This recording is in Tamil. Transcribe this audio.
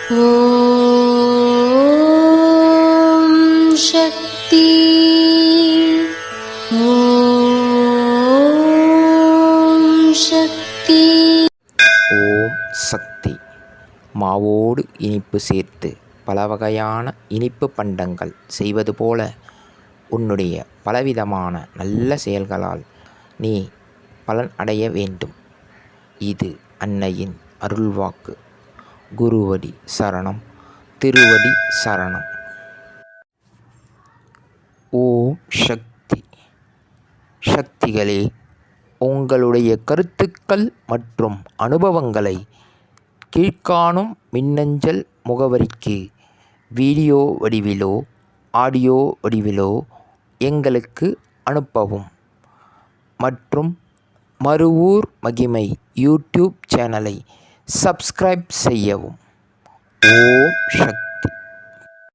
ஓம் சக்தி. ஓம் சக்தி. ஓம் சக்தி. மாவோடு இனிப்பு சேர்த்து பல வகையான இனிப்பு பண்டங்கள் செய்வது போல உன்னுடைய பலவிதமான நல்ல செயல்களால் நீ பலன் அடைய வேண்டும். இது அன்னையின் அருள்வாக்கு. குருவடி சரணம், திருவடி சரணம். ஓம் சக்தி. சக்திகளே, உங்களுடைய கருத்துக்கள் மற்றும் அனுபவங்களை கீழ்காணும் மின்னஞ்சல் முகவரிக்கு வீடியோ வடிவிலோ ஆடியோ வடிவிலோ எங்களுக்கு அனுப்பவும். மற்றும் மறுவூர் மகிமை யூடியூப் சேனலை சப்ஸ்கிரைப் செய்யவும். ஓம் சக்தி.